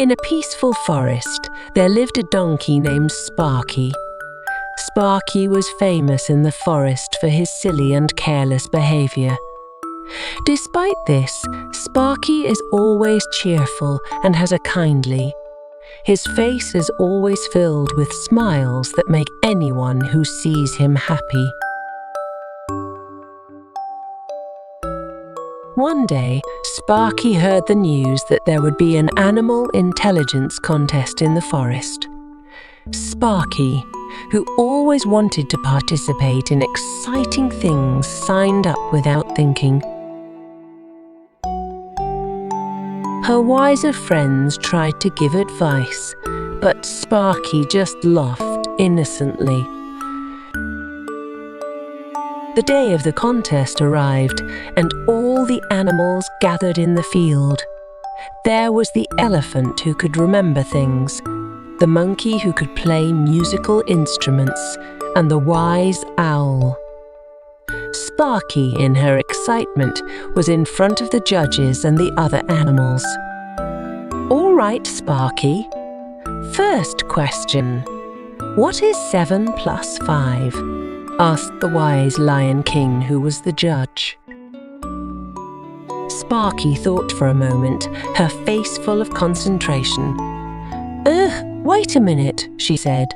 In a peaceful forest, there lived a donkey named Sparky. Sparky was famous in the forest for his silly and careless behavior. Despite this, Sparky is always cheerful and has a kindly. His face is always filled with smiles that make anyone who sees him happy. One day, Sparky heard the news that there would be an animal intelligence contest in the forest. Sparky, who always wanted to participate in exciting things, signed up without thinking. Her wiser friends tried to give advice, but Sparky just laughed innocently. The day of the contest arrived, and all the animals gathered in the field. There was the elephant who could remember things, the monkey who could play musical instruments, and the wise owl. Sparky, in her excitement, was in front of the judges and the other animals. "All right, Sparky. First question. What is 7 plus 5? Asked the wise Lion King, who was the judge. Sparky thought for a moment, her face full of concentration. Wait a minute," she said,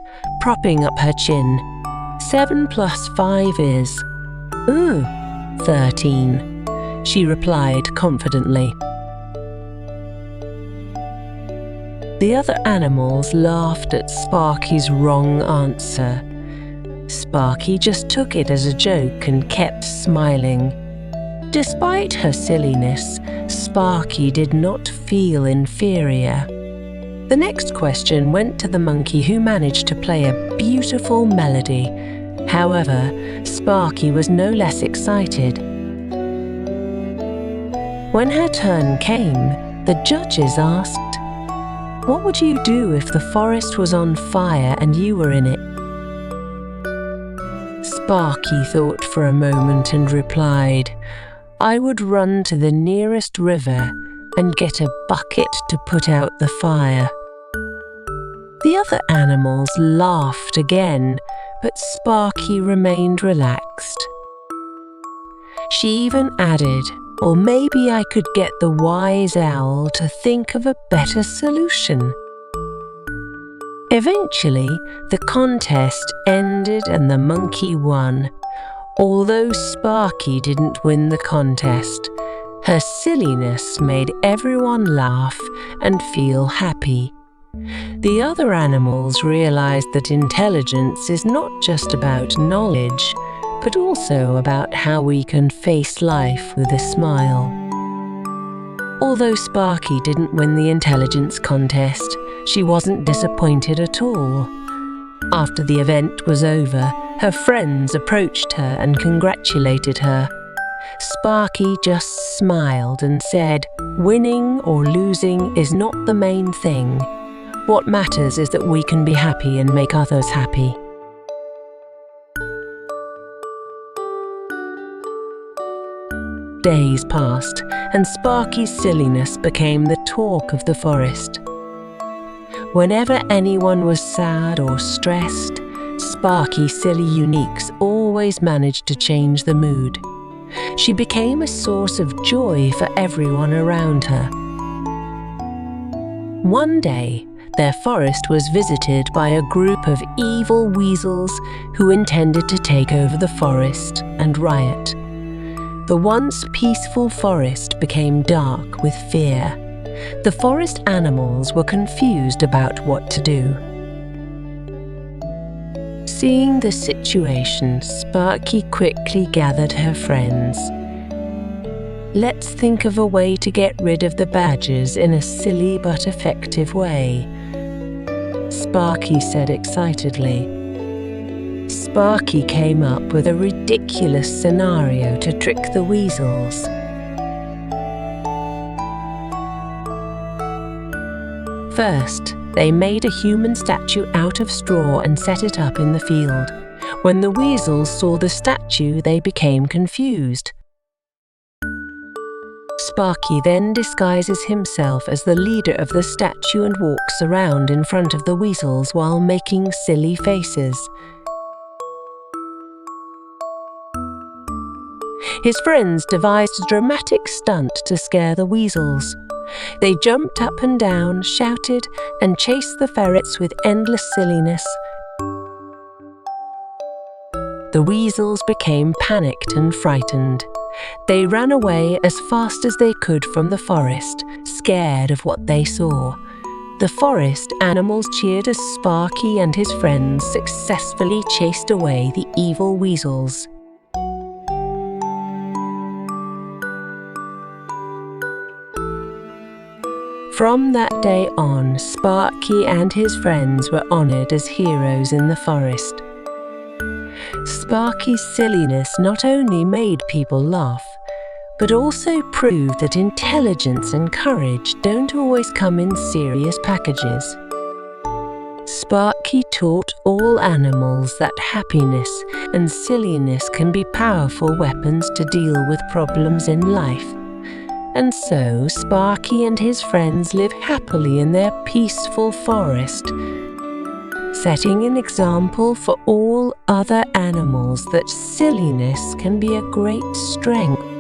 propping up her chin. 7 plus 5 is 13, she replied confidently. The other animals laughed at Sparky's wrong answer. Sparky just took it as a joke and kept smiling. Despite her silliness, Sparky did not feel inferior. The next question went to the monkey, who managed to play a beautiful melody. However, Sparky was no less excited. When her turn came, the judges asked, "What would you do if the forest was on fire and you were in it?" Sparky thought for a moment and replied, "I would run to the nearest river and get a bucket to put out the fire." The other animals laughed again, but Sparky remained relaxed. She even added, "Or maybe I could get the wise owl to think of a better solution." Eventually, the contest ended and the monkey won. Although Sparky didn't win the contest, her silliness made everyone laugh and feel happy. The other animals realized that intelligence is not just about knowledge, but also about how we can face life with a smile. Although Sparky didn't win the intelligence contest, she wasn't disappointed at all. After the event was over, her friends approached her and congratulated her. Sparky just smiled and said, "Winning or losing is not the main thing. What matters is that we can be happy and make others happy." Days passed, and Sparky's silliness became the talk of the forest. Whenever anyone was sad or stressed, Sparky's silly uniques always managed to change the mood. She became a source of joy for everyone around her. One day, their forest was visited by a group of evil weasels who intended to take over the forest and riot. The once peaceful forest became dark with fear. The forest animals were confused about what to do. Seeing the situation, Sparky quickly gathered her friends. "Let's think of a way to get rid of the badgers in a silly but effective way," Sparky said excitedly. Sparky came up with a ridiculous scenario to trick the weasels. First, they made a human statue out of straw and set it up in the field. When the weasels saw the statue, they became confused. Sparky then disguises himself as the leader of the statue and walks around in front of the weasels while making silly faces. His friends devised a dramatic stunt to scare the weasels. They jumped up and down, shouted, and chased the ferrets with endless silliness. The weasels became panicked and frightened. They ran away as fast as they could from the forest, scared of what they saw. The forest animals cheered as Sparky and his friends successfully chased away the evil weasels. From that day on, Sparky and his friends were honored as heroes in the forest. Sparky's silliness not only made people laugh, but also proved that intelligence and courage don't always come in serious packages. Sparky taught all animals that happiness and silliness can be powerful weapons to deal with problems in life. And so Sparky and his friends live happily in their peaceful forest, setting an example for all other animals that silliness can be a great strength.